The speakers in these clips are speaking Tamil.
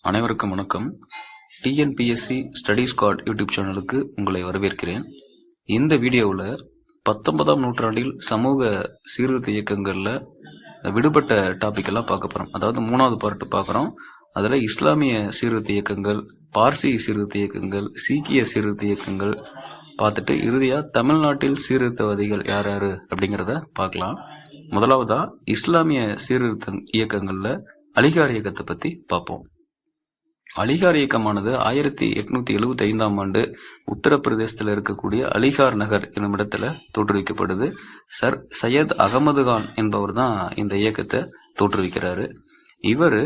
அனைவருக்கும் வணக்கம். டிஎன்பிஎஸ்சி ஸ்டடி ஸ்குவாட் யூடியூப் சேனலுக்கு உங்களை வரவேற்கிறேன். இந்த வீடியோவில் 19ஆம் நூற்றாண்டில் சமூக சீர்திருத்த இயக்கங்களில் விடுபட்ட டாபிக் எல்லாம் பார்க்க போகிறோம். அதாவது 3வது பார்ட்டு பார்க்குறோம். அதில் இஸ்லாமிய சீர்திருத்த இயக்கங்கள், பார்சி சீர்திருத்த இயக்கங்கள், சீக்கிய சீர்திருத்த இயக்கங்கள் பார்த்துட்டு இறுதியாக தமிழ்நாட்டில் சீர்திருத்தவாதிகள் யார் யார் அப்படிங்கிறத பார்க்கலாம். முதலாவதா இஸ்லாமிய சீர்திருத்த இயக்கங்களில் அலிகார் இயக்கத்தை பற்றி பார்ப்போம். அலிகார் இயக்கமானது 1875ஆம் ஆண்டு உத்தரப்பிரதேசத்தில் இருக்கக்கூடிய அலிகார் நகர் என்னும் இடத்துல தோற்றுவிக்கப்படுது. சர் சையத் அகமது கான் என்பவர் தான் இந்த இயக்கத்தை தோற்றுவிக்கிறாரு. இவர்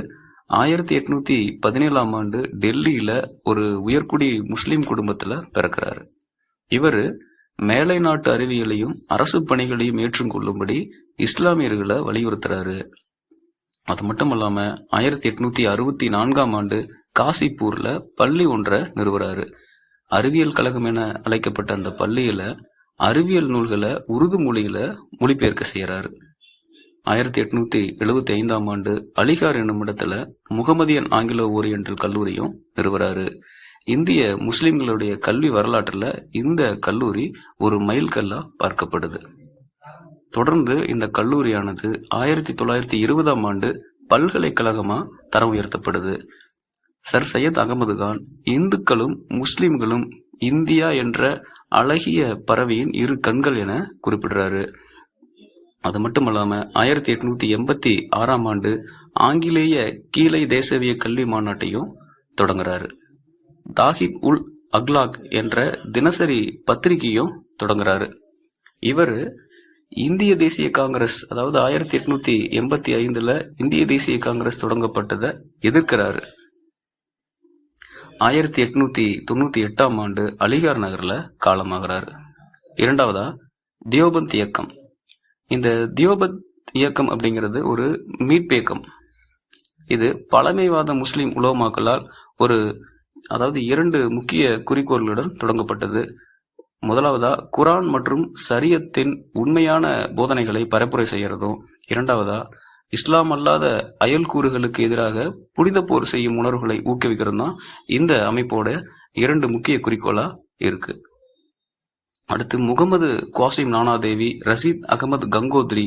1817ஆம் ஆண்டு டெல்லியில ஒரு உயர்குடி முஸ்லிம் குடும்பத்துல பிறக்கிறாரு. இவர் மேலை நாட்டு அறிவியலையும் அரசு பணிகளையும் ஏற்றுக்கொள்ளும்படி இஸ்லாமியர்களை வலியுறுத்துறாரு. அது மட்டும் இல்லாம 1864ஆம் ஆண்டு காசிப்பூர்ல பள்ளி ஒன்றை நிறுவுறாரு. அறிவியல் கழகம் என அழைக்கப்பட்ட அந்த பள்ளியில அறிவியல் நூல்களை உருது மொழியில மொழிபெயர்க்க செய்யறாரு. 1875ஆம் ஆண்டு அலிகார் என்னும் இடத்துல முகமதியன் ஆங்கிலோ ஓரியண்டல் கல்லூரியும் நிறுவுறாரு. இந்திய முஸ்லிம்களுடைய கல்வி வரலாற்றுல இந்த கல்லூரி ஒரு மைல்கல்லா பார்க்கப்படுது. தொடர்ந்து இந்த கல்லூரியானது 1920ஆம் ஆண்டு பல்கலைக்கழகமா தரம் உயர்த்தப்படுது. சர் சையத் அகமது கான் இந்துக்களும் முஸ்லிம்களும் இந்தியா என்ற அழகிய பறவையின் இரு கண்கள் என குறிப்பிடுறாரு. அது மட்டுமல்லாம 1886ஆம் ஆண்டு ஆங்கிலேய கீழை தேசவிய கல்வி மாநாட்டையும் தொடங்குறாரு. தாஹிப் உல் அக்லாக் என்ற தினசரி பத்திரிகையும் தொடங்குறாரு. இவர் இந்திய தேசிய காங்கிரஸ், அதாவது 1885ல இந்திய தேசிய காங்கிரஸ் தொடங்கப்பட்டதை எதிர்க்கிறாரு. 1898ஆம் ஆண்டு அலிகார் நகர்ல காலமாகிறார். இரண்டாவதா தியோபந்த் இயக்கம். இந்த தியோபந்த் இயக்கம் அப்படிங்கிறது ஒரு மீட்பு இயக்கம். இது பழமைவாத முஸ்லிம் உலமாக்களால் அதாவது 2 முக்கிய குறிக்கோள்களுடன் தொடங்கப்பட்டது. முதலாவதா குரான் மற்றும் ஷரியத்தின் உண்மையான போதனைகளை பரப்புரை செய்யறதும், இரண்டாவதா இஸ்லாம் அல்லாத அயல்கூறுகளுக்கு எதிராக புனித போர் செய்யும் உணர்வுகளை ஊக்குவிக்கிறது தான் இந்த அமைப்போட 2 முக்கிய குறிக்கோளா இருக்கு. அடுத்து முகமது குவாசிம் நானாதேவி, ரஷீத் அகமது கங்கோத்ரி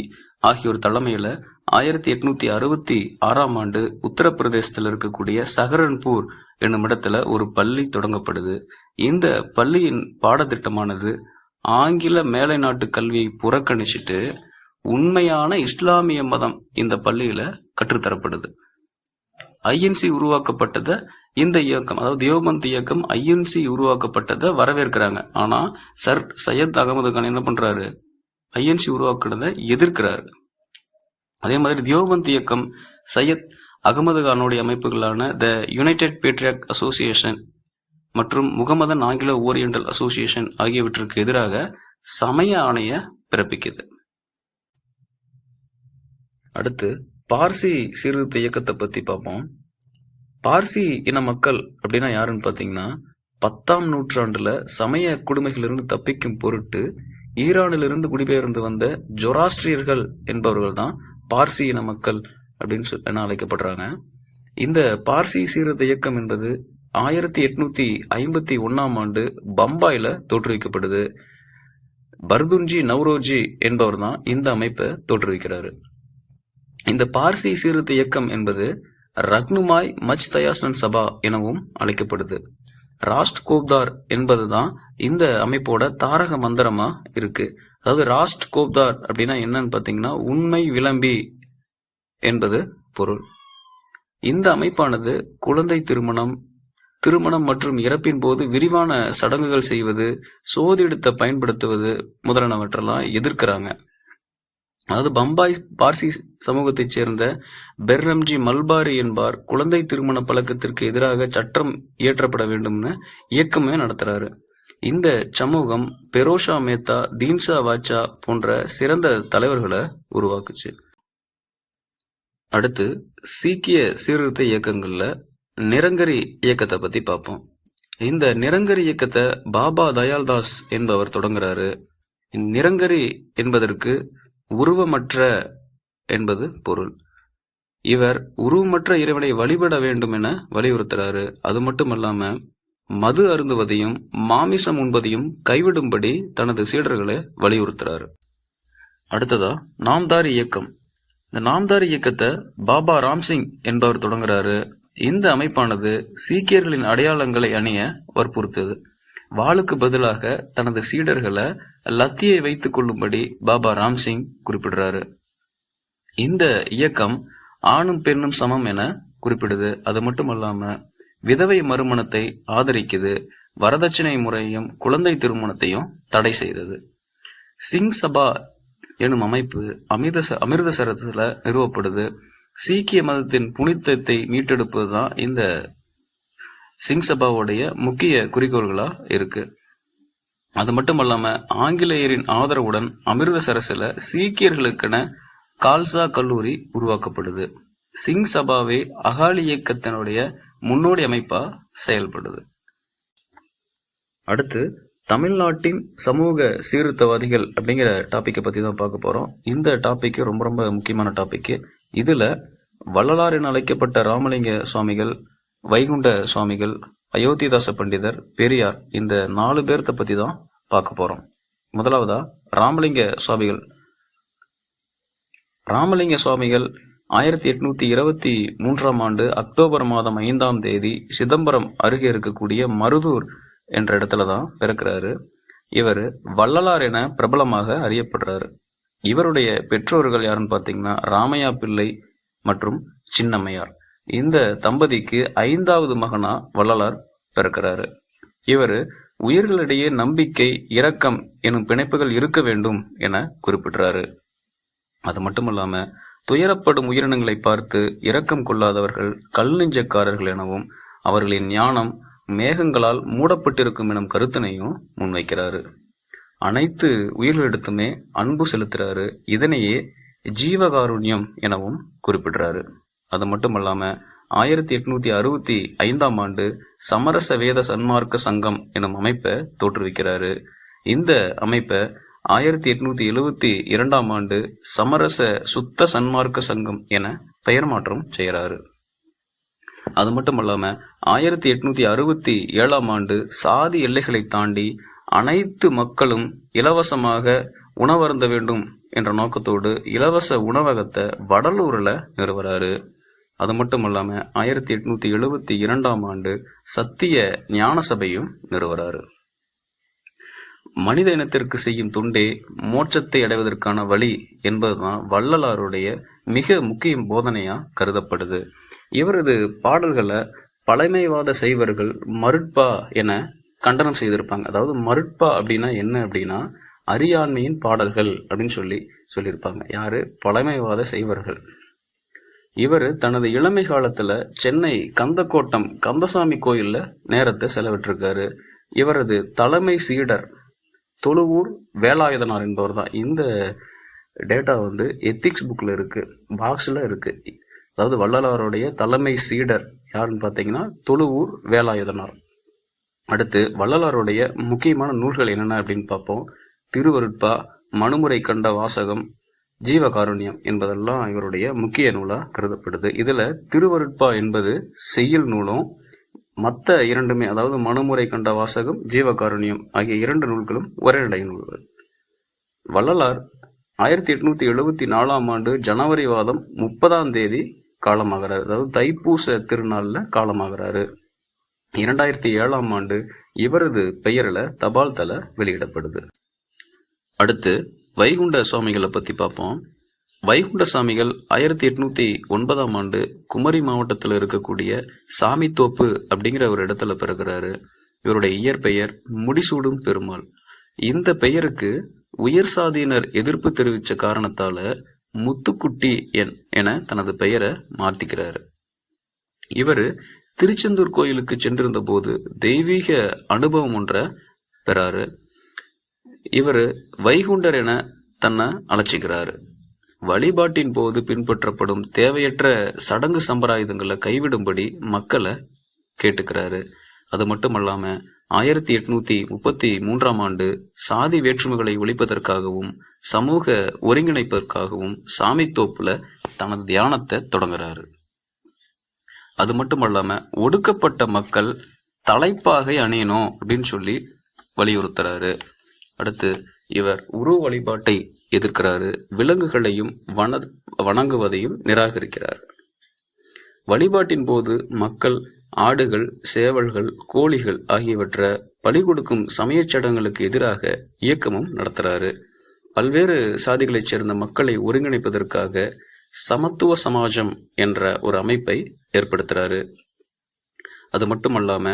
ஆகியோர் தலைமையில 1866ஆம் ஆண்டு உத்தரப்பிரதேசத்தில் இருக்கக்கூடிய சஹரன்பூர் என்னும் இடத்துல ஒரு பள்ளி தொடங்கப்படுது. இந்த பள்ளியின் பாடத்திட்டமானது ஆங்கில மேலை நாட்டு கல்வியை புறக்கணிச்சிட்டு உண்மையான இஸ்லாமிய மதம் இந்த பள்ளியில கற்றுத்தரப்படுது. ஐஎன்சி உருவாக்கப்பட்டதை இந்த இயக்கம், அதாவது தியோபந்த் இயக்கம் ஐஎன்சி உருவாக்கப்பட்டதை வரவேற்கிறாங்க. ஆனா சர் சையத் அகமது கான் என்ன பண்றாரு? ஐஎன்சி உருவாக்குறதை எதிர்க்கிறாரு. அதே மாதிரி தியோபந்த் இயக்கம் சையத் அகமது கானுடைய அமைப்புகளான த யுனைடெட் பேட்ரியாட் அசோசியேஷன் மற்றும் முகமதன் ஆங்கிலோ ஓரியண்டல் அசோசியேஷன் ஆகியவற்றிற்கு எதிராக சமய ஆணைய பிறப்பிக்குது. அடுத்து பார்சி சீர்திருத்த இயக்கத்தை பத்தி பார்ப்போம். பார்சி இன மக்கள் அப்படின்னா யாருன்னு பாத்தீங்கன்னா 10ஆம் நூற்றாண்டுல சமய கொடுமைகளிலிருந்து தப்பிக்கும் பொருட்டு ஈரானிலிருந்து குடிபெயர்ந்து வந்த ஜொராஸ்ட்ரியர்கள் என்பவர்கள் தான் பார்சி இன மக்கள் அப்படின்னு அழைக்கப்படுறாங்க. இந்த பார்சி சீர்திருத்த இயக்கம் என்பது 1851ஆம் ஆண்டு பம்பாயில தோற்றுவிக்கப்படுது. பர்துன்ஜி நவ்ரோஜி என்பவர் தான் இந்த அமைப்பை தோற்றுவிக்கிறாரு. இந்த பார்சி சீர்திருத்த இயக்கம் என்பது ரக்னுமாய் மஜ்தயாசன் சபா எனவும் அழைக்கப்படுது. ராஷ்ட் கோப்தார் என்பதுதான் இந்த அமைப்போட தாரக மந்திரமா இருக்கு. அதாவது ராஷ்ட் கோப்தார் அப்படின்னா என்னன்னு பாத்தீங்கன்னா உண்மை விளம்பி என்பது பொருள். இந்த அமைப்பானது குழந்தை திருமணம் மற்றும் இறப்பின் போது விரிவான சடங்குகள் செய்வது, சோதிடத்தை பயன்படுத்துவது முதலானவற்றெல்லாம் எதிர்க்கிறாங்க. அதாவது பம்பாய் பார்சி சமூகத்தைச் சேர்ந்த பெர்ரம்ஜி மல்பாரி என்பார் குழந்தை திருமண பழக்கத்திற்கு எதிராக சட்டம் இயற்றப்பட வேண்டும்னு இயக்கமே நடத்துறாரு. இந்த சமூகம் பெரோஷா மேத்தா, தீன்சா வாச்சா போன்ற சிறந்த தலைவர்களை உருவாக்குச்சு. அடுத்து சீக்கிய சீர்திருத்த இயக்கங்கள்ல நிரங்கரி இயக்கத்தை பத்தி பார்ப்போம். இந்த நிரங்கரி இயக்கத்தை பாபா தயால்தாஸ் என்பவர் தொடங்குறாரு. நிரங்கரி என்பதற்கு உருவமற்ற என்பது பொருள். இவர் உருவமற்ற இறைவனை வழிபட வேண்டும் என வலியுறுத்துறாரு. அது மட்டும் இல்லாம மது அருந்துவதையும் மாமிசம் உண்பதையும் கைவிடும்படி தனது சீடர்களை வலியுறுத்துறாரு. அடுத்ததா நாம்தாரி இயக்கம். இந்த நாம்தாரி இயக்கத்தை பாபா ராம்சிங் என்பவர் தொடங்குறாரு. இந்த அமைப்பானது சீக்கியர்களின் அடையாளங்களை அணிய வற்புறுத்தது. வாளுக்கு பதிலாக தனது சீடர்களை லத்தியை வைத்துக் கொள்ளும்படி பாபா ராம்சிங் குறிப்பிடுறாரு. இந்த இயக்கம் ஆணும் பெண்ணும் சமம் என குறிப்பிடுது. அது மட்டுமல்லாம விதவை மறுமணத்தை ஆதரிக்குது. வரதட்சணை முறையும் குழந்தை திருமணத்தையும் தடை செய்தது. சிங் சபா எனும் அமைப்பு அமிர்தசரஸ்ல நிறுவப்படுது. சீக்கிய மதத்தின் புனிதத்தை மீட்டெடுப்பதுதான் இந்த சிங் சபாவுடைய முக்கிய குறிக்கோள்களா இருக்கு. அது மட்டுமல்லாம ஆங்கிலேயரின் ஆதரவுடன் அமிர்தசரஸ்ல சீக்கியர்களுக்கென கால்சா கல்லூரி உருவாக்கப்படுது. சிங் சபாவே அகாலி இயக்கத்தினுடைய முன்னோடி அமைப்பா செயல்படுது. அடுத்து தமிழ்நாட்டின் சமூக சீர்திருத்தவாதிகள் அப்படிங்கிற டாபிக்கை பத்தி தான் பார்க்க போறோம். இந்த டாபிக் ரொம்ப ரொம்ப முக்கியமான டாபிக். இதுல வள்ளலார் என அழைக்கப்பட்ட ராமலிங்க சுவாமிகள், வைகுண்ட சுவாமிகள், அயோத்திதாச பண்டிதர், பெரியார், இந்த 4 பேர்த்த பத்தி தான் பார்க்க போறோம். முதலாவதா ராமலிங்க சுவாமிகள். ராமலிங்க சுவாமிகள் 1823ஆம் ஆண்டு அக்டோபர் மாதம் 5ஆம் தேதி சிதம்பரம் அருகே இருக்கக்கூடிய மருதூர் என்ற இடத்துல தான் பிறக்கிறாரு. இவர் வள்ளலார் என பிரபலமாக அறியப்படுறாரு. இவருடைய பெற்றோர்கள் யாருன்னு பார்த்தீங்கன்னா ராமையா பிள்ளை மற்றும் சின்னம்மையார். இந்த தம்பதிக்கு 5வது மகனா வள்ளலார் பிறக்கிறாரு. இவர் உயிர்களிடையே நம்பிக்கை, இரக்கம் எனும் பிணைப்புகள் இருக்க வேண்டும் என குறிப்பிடுறாரு. அது மட்டுமல்லாம துயரப்படும் உயிரினங்களை பார்த்து இரக்கம் கொள்ளாதவர்கள் கல் நெஞ்சக்காரர்கள் எனவும் அவர்களின் ஞானம் மேகங்களால் மூடப்பட்டிருக்கும் எனும் கருத்தினையும் முன்வைக்கிறாரு. அனைத்து உயிர்களிடத்துமே அன்பு செலுத்துறாரு. இதனையே ஜீவகாருண்யம் எனவும் குறிப்பிடுறாரு. அது மட்டுமல்லாம 1865ஆம் ஆண்டு சமரச வேத சன்மார்க்க சங்கம் எனும் அமைப்பை தோற்றுவிக்கிறாரு. இந்த அமைப்பை 1872ஆம் ஆண்டு சமரச சுத்த சன்மார்க்க சங்கம் என பெயர் மாற்றம் செய்கிறாரு. அது மட்டுமல்லாம 1867ஆம் ஆண்டு சாதி எல்லைகளை தாண்டி அனைத்து மக்களும் இலவசமாக உணவருந்த வேண்டும் என்ற நோக்கத்தோடு இலவச உணவகத்தை வடலூர்ல நிறுவறாரு. அது மட்டுமல்லாம 1872ஆம் ஆண்டு சத்திய ஞான சபையும் நிறுவறாரு. மனித இனத்திற்கு செய்யும் தொண்டே மோட்சத்தை அடைவதற்கான வழி என்பதுதான் வள்ளலாருடைய மிக முக்கிய போதனையா கருதப்படுது. இவரது பாடல்களை பழமைவாத சைவர்கள் மருட்பா என கண்டனம் செய்திருப்பாங்க. அதாவது மருட்பா அப்படின்னா என்ன அப்படின்னா அறியாண்மையின் பாடல்கள் அப்படின்னு சொல்லியிருப்பாங்க. யாரு? பழமைவாத சைவர்கள். இவர் தனது இளமை காலத்துல சென்னை கந்தக்கோட்டம் கந்தசாமி கோயில்ல நேரத்தை செலவிட்டிருக்காரு. இவரது தலைமை சீடர் தொழுவூர் வேலாயுதனார் என்பவர் தான். இந்த டேட்டா எத்திக்ஸ் புக்ல இருக்கு, பாக்ஸ்ல இருக்கு. அதாவது வள்ளலாருடைய தலைமை சீடர் யாருன்னு பார்த்தீங்கன்னா தொழுவூர் வேலாயுதனார். அடுத்து வள்ளலாருடைய முக்கியமான நூல்கள் என்னென்ன அப்படின்னு பார்ப்போம். திருவருட்பா, மனுமுறை கண்ட வாசகம், ஜீவகாருண்யம் என்பதெல்லாம் இவருடைய முக்கிய நூலா கருதப்படுது. இதுல திருவருட்பா என்பது செய்யுள் நூலும், மற்ற 2மே அதாவது மனுமுறை கண்ட வாசகம், ஜீவகாருண்யம் ஆகிய 2 நூல்களும் ஒரே நிலை நூல்கள். வள்ளலார் 1874ஆம் ஆண்டு ஜனவரி மாதம் 30ஆம் தேதி காலமாகிறார். அதாவது தைப்பூச திருநாள்ல காலமாகிறாரு. 2007ஆம் ஆண்டு இவரது பெயரில் தபால் தலை வெளியிடப்படுது. அடுத்து வைகுண்ட சுவாமிகளை பத்தி பார்ப்போம். வைகுண்ட சாமிகள் 1809ஆம் ஆண்டு குமரி மாவட்டத்தில் இருக்கக்கூடிய சாமித்தோப்பு அப்படிங்கிற ஒரு இடத்துல பிறகுறாரு. இவருடைய இயற்பெயர் முடிசூடும் பெருமாள். இந்த பெயருக்கு உயர் சாதியினர் எதிர்ப்பு தெரிவித்த காரணத்தால முத்துக்குட்டி என தனது பெயரை மாத்திக்கிறாரு. இவர் திருச்செந்தூர் கோயிலுக்கு சென்றிருந்த போது தெய்வீக அனுபவம் ஒன்றை பெறாரு. இவர் வைகுண்டர் என தன்னை அழைச்சிக்கிறாரு. வழிபாட்டின் போது பின்பற்றப்படும் தேவையற்ற சடங்கு சம்பிரதாயங்களை கைவிடும்படி மக்களை கேட்டுக்கிறாரு. அது மட்டுமல்லாம 1833ஆம் ஆண்டு சாதி வேற்றுமைகளை ஒழிப்பதற்காகவும் சமூக ஒருங்கிணைப்பதற்காகவும் சாமித்தோப்புல தனது தியானத்தை தொடங்குறாரு. அது மட்டும் இல்லாம ஒடுக்கப்பட்ட மக்கள் தலைப்பாகை அணியணும் அப்படின்னு சொல்லி வலியுறுத்துறாரு. அடுத்து இவர் உருவ வழிபாட்டை எதிர்க்கிறாரு. விலங்குகளையும் வணங்குவதையும் நிராகரிக்கிறார். வழிபாட்டின் போது மக்கள் ஆடுகள், சேவல்கள், கோழிகள் ஆகியவற்றை பலி கொடுக்கும் சமயச் சடங்குகளுக்கு எதிராக இயக்கமும் நடத்துறாரு. பல்வேறு சாதிகளைச் சேர்ந்த மக்களை ஒருங்கிணைப்பதற்காக சமத்துவ சமாஜம் என்ற ஒரு அமைப்பை ஏற்படுத்துறாரு. அது மட்டுமல்லாம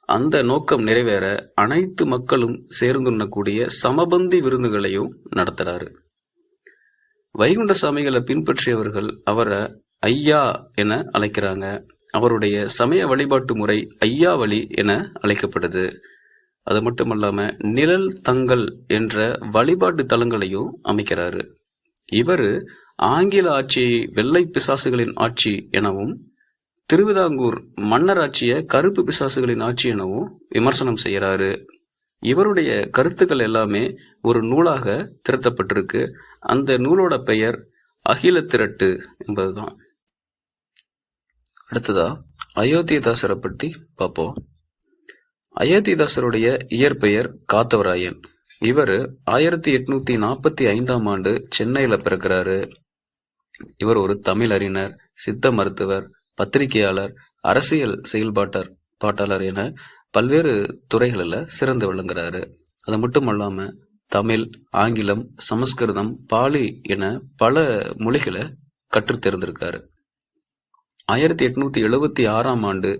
அந்த நோக்கம் நிறைவேற அனைத்து மக்களும் சேர்ந்துண்ணக்கூடிய சமபந்தி விருந்துகளையும் நடத்துறாரு. வைகுண்ட சாமிகளை பின்பற்றியவர்கள் அவரை ஐயா என அழைக்கிறாங்க. அவருடைய சமய வழிபாட்டு முறை ஐயா வழி என அழைக்கப்படுது. அது மட்டுமல்லாம நிழல் தங்கல் என்ற வழிபாட்டு தலங்களையும் அமைக்கிறாரு. இவர் ஆங்கில ஆட்சியை வெள்ளை பிசாசுகளின் ஆட்சி எனவும், திருவிதாங்கூர் மன்னர் ஆட்சியை கருப்பு பிசாசுகளின் ஆட்சி எனவும் விமர்சனம் செய்யறாரு. இவருடைய கருத்துக்கள் எல்லாமே ஒரு நூலாக திரட்டப்பட்டிருக்கு. அந்த நூலோட பெயர் அகில திரட்டு என்பதுதான். அடுத்ததா அயோத்திதாசரை பற்றி பார்ப்போம். அயோத்திதாசருடைய இயற்பெயர் காத்தவராயன். இவர் 1845ஆம் ஆண்டு சென்னையில பிறக்கிறாரு. இவர் ஒரு தமிழ் அறிஞர், சித்த மருத்துவர், பத்திரிகையாளர், அரசியல் பாட்டாளர் என பல்வேறு துறைகளில் சிறந்து விளங்குறாரு. அது மட்டும் இல்லாம தமிழ், ஆங்கிலம், சமஸ்கிருதம், பாலி என பல மொழிகளை கற்றுத் தேர்ந்திருக்காரு. 1876ஆம் ஆண்டு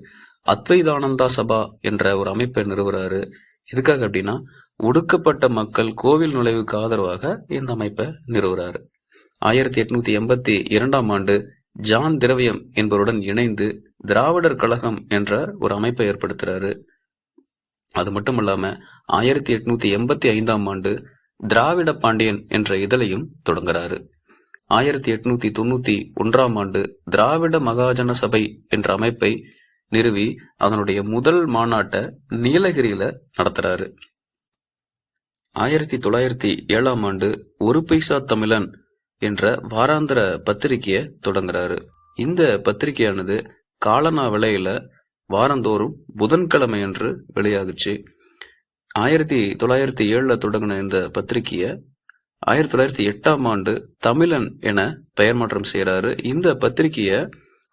அத்வைதானந்தா சபா என்ற ஒரு அமைப்பை நிறுவுறாரு. எதுக்காக அப்படின்னா ஒடுக்கப்பட்ட மக்கள் கோவில் நுழைவுக்கு ஆதரவாக இந்த அமைப்பை நிறுவுறாரு. 1882ஆம் ஆண்டு ஜான் திரவியம் என்பவருடன் இணைந்து திராவிடர் கழகம் என்ற ஒரு அமைப்பை ஏற்படுத்துறாரு. அது மட்டும் இல்லாம 1885ஆம் ஆண்டு திராவிட பாண்டியன் என்ற இதழையும் தொடங்குறாரு. 1891ஆம் ஆண்டு திராவிட மகாஜன சபை என்ற அமைப்பை நிறுவி அதனுடைய முதல் மாநாட்டை நீலகிரியில நடத்துறாரு. 1907ஆம் ஆண்டு ஒரு பைசா தமிழன் என்ற வாராந்திர பத்திரிகையை தொடங்குறாரு. இந்த பத்திரிகையானது காலனா விலையில வாரந்தோறும் புதன்கிழமை அன்று வெளியாகுச்சு. 1907 தொடங்கின இந்த பத்திரிகையை 1908ஆம் ஆண்டு தமிழன் என பெயர் மாற்றம் செய்யறாரு. இந்த பத்திரிகையை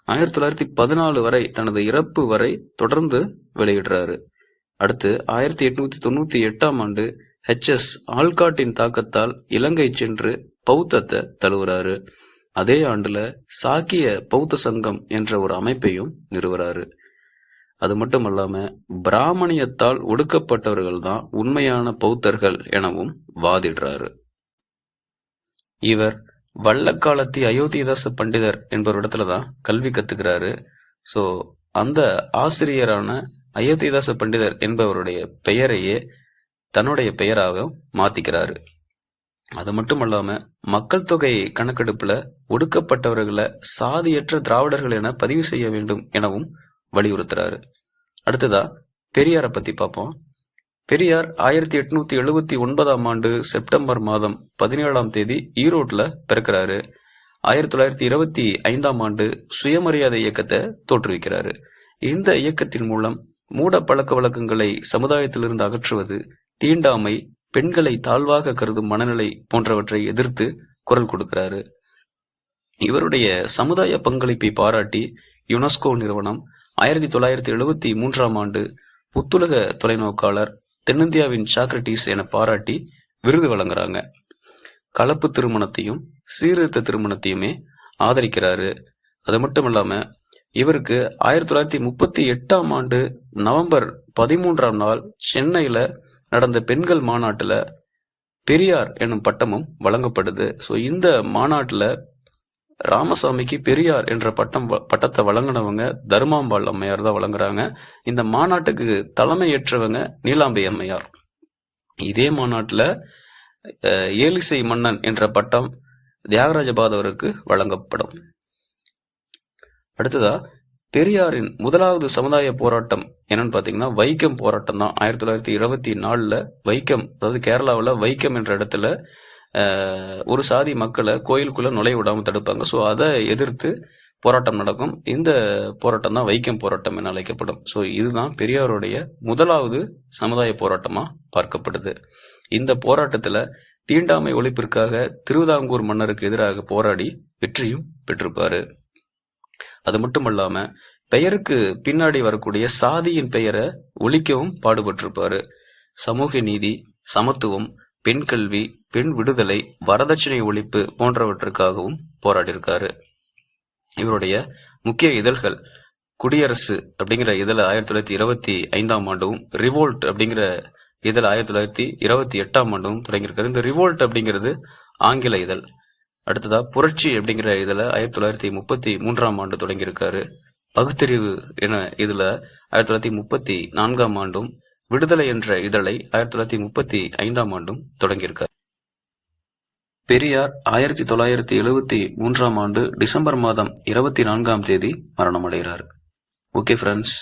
1914 வரை, தனது இறப்பு வரை தொடர்ந்து வெளியிடுறாரு. அடுத்து 1898ஆம் ஆண்டு HS ஆல்காட்டின் தாக்கத்தால் இலங்கை சென்று பௌத்தத்தை தழுவுறாரு. அதே ஆண்டுல சாக்கிய பௌத்த சங்கம் என்ற ஒரு அமைப்பையும் நிறுவுறாரு. அது மட்டும் இல்லாம பிராமணியத்தால் ஒடுக்கப்பட்டவர்கள் தான் உண்மையான பௌத்தர்கள் எனவும் வாதிடுறாரு. இவர் வல்லக்காலத்தி அயோத்திதாச பண்டிதர் என்பவரிடத்துலதான் கல்வி கத்துக்கிறாரு. ஸோ அந்த ஆசிரியரான அயோத்திதாச பண்டிதர் என்பவருடைய பெயரையே தன்னுடைய பெயராக மாத்திக்கிறாரு. அது மட்டும் இல்லாம மக்கள் தொகை கணக்கெடுப்புல ஒடுக்கப்பட்டவர்களை சாதியற்ற திராவிடர்கள் என பதிவு செய்ய வேண்டும் எனவும் வலியுறுத்துறாரு. அடுத்ததா பெரியாரை பத்தி பார்ப்போம். பெரியார் 1879ஆம் ஆண்டு செப்டம்பர் மாதம் 17ஆம் தேதி ஈரோட்ல பிறக்கிறாரு. 1925ஆம் ஆண்டு சுயமரியாதை இயக்கத்தை தோற்றுவிக்கிறாரு. இந்த இயக்கத்தின் மூலம் மூட பழக்க வழக்கங்களை சமுதாயத்திலிருந்து அகற்றுவது, தீண்டாமை, பெண்களை தாழ்வாக கருதும் மனநிலை போன்றவற்றை எதிர்த்து குரல் கொடுக்கிறாரு. இவருடைய சமுதாய பங்களிப்பை பாராட்டி யுனெஸ்கோ நிறுவனம் 1973ஆம் ஆண்டு புத்துலக தொலைநோக்காளர், தென்னிந்தியாவின் சாக்ரட்டிஸ் என பாராட்டி விருது வழங்குறாங்க. கலப்பு திருமணத்தையும் சீர்திருத்த திருமணத்தையுமே ஆதரிக்கிறாரு. அது மட்டும் இல்லாம இவருக்கு 1938ஆம் ஆண்டு நவம்பர் 13ஆம் நாள் சென்னையில நடந்த பெண்கள் மாநாட்டுல பெரியார் எனும் பட்டமும் வழங்கப்படுது. ஸோ இந்த மாநாட்டுல ராமசாமிக்கு பெரியார் என்ற பட்டத்தை வழங்கினவங்க தர்மாம்பாள் அம்மையார் தான் வழங்குறாங்க. இந்த மாநாட்டுக்கு தலைமை ஏற்றவங்க நீலாம்பி அம்மையார். இதே மாநாட்டுல ஏலிசை மன்னன் என்ற பட்டம் தியாகராஜ பாதவருக்கு வழங்கப்படும். அடுத்ததா பெரியாரின் முதலாவது சமுதாய போராட்டம் என்னன்னு பாத்தீங்கன்னா வைக்கம் போராட்டம் தான். 1924 வைக்கம், அதாவது கேரளாவில் வைக்கம் என்ற இடத்துல ஒரு சாதி மக்களை கோயிலுக்குள்ள நுழைய விடாமல் தடுப்பாங்க. ஸோ அதை எதிர்த்து போராட்டம் நடக்கும். இந்த போராட்டம் தான் வைக்கம் போராட்டம் என அழைக்கப்படும். ஸோ இதுதான் பெரியாருடைய முதலாவது சமுதாய போராட்டமா பார்க்கப்படுது. இந்த போராட்டத்துல தீண்டாமை ஒழிப்பிற்காக திருவிதாங்கூர் மன்னருக்கு எதிராக போராடி வெற்றியும் பெற்றிருப்பாரு. அது மட்டுமல்லாம பெயருக்கு பின்னாடி வரக்கூடிய சாதியின் பெயரை ஒழிக்கவும் பாடுபட்டிருப்பாரு. சமூக நீதி, சமத்துவம், பெண் கல்வி, பெண் விடுதலை, வரதட்சணை ஒழிப்பு போன்றவற்றுக்காகவும் போராடி இருக்காரு. இவருடைய முக்கிய இதழ்கள் குடியரசு அப்படிங்கிற இதழ 1925ஆம் ஆண்டும், ரிவோல்ட் அப்படிங்கிற இதழ் 1928ஆம் ஆண்டும் தொடங்கியிருக்காரு. இந்த ரிவோல்ட் அப்படிங்கிறது ஆங்கில இதழ். அடுத்ததா புரட்சி அப்படிங்கிற இதுல 1933ஆம் ஆண்டு தொடங்கியிருக்காரு. பகுத்தறிவு என இதுல 1934ஆம் ஆண்டும், விடுதலை என்ற இதழை 1935ஆம் ஆண்டும் தொடங்கியிருக்கார். பெரியார் 1973ஆம் ஆண்டு டிசம்பர் மாதம் 24ஆம் தேதி மரணமடைகிறார். ஓகே ஃப்ரெண்ட்ஸ்,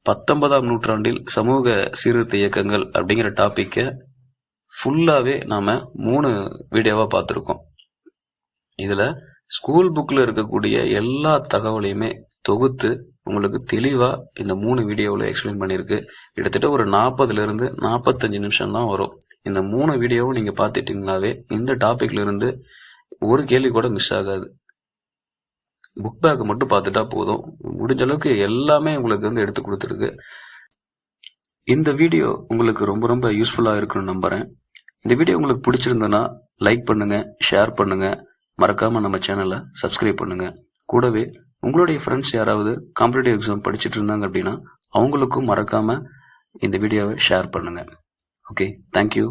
19ஆம் நூற்றாண்டில் சமூக சீர்திருத்த இயக்கங்கள் அப்படிங்கிற டாபிக்கை ஃபுல்லாவே நாம 3 வீடியோவா பார்த்துருக்கோம். இதுல ஸ்கூல் புக்ல இருக்கக்கூடிய எல்லா தகவலையுமே தொகுத்து உங்களுக்கு தெளிவா இந்த 3 வீடியோவில் எக்ஸ்பிளைன் பண்ணியிருக்கு. கிட்டத்தட்ட ஒரு 40ல இருந்து 45 நிமிஷம் தான் வரும். இந்த 3 வீடியோவும் நீங்க பார்த்துட்டீங்களாவே இந்த டாபிக்ல இருந்து ஒரு கேள்வி கூட மிஸ் ஆகாது. புக் பேக்கை மட்டும் பார்த்துட்டா போதும். முடிஞ்ச அளவுக்கு எல்லாமே உங்களுக்கு எடுத்து கொடுத்துருக்கு. இந்த வீடியோ உங்களுக்கு ரொம்ப ரொம்ப யூஸ்ஃபுல்லா இருக்குன்னு நம்புறேன். இந்த வீடியோ உங்களுக்கு பிடிச்சிருந்ததுன்னா லைக் பண்ணுங்க, ஷேர் பண்ணுங்க, மறக்காம நம்ம சேனலை சப்ஸ்கிரைப் பண்ணுங்க. கூடவே உங்களுடைய ஃப்ரெண்ட்ஸ் யாராவது காம்படிட்டிவ் எக்ஸாம் படிச்சுட்டு இருந்தாங்க அப்படின்னா அவங்களுக்கும் மறக்காம இந்த வீடியோவை ஷேர் பண்ணுங்க. Okay, thank you.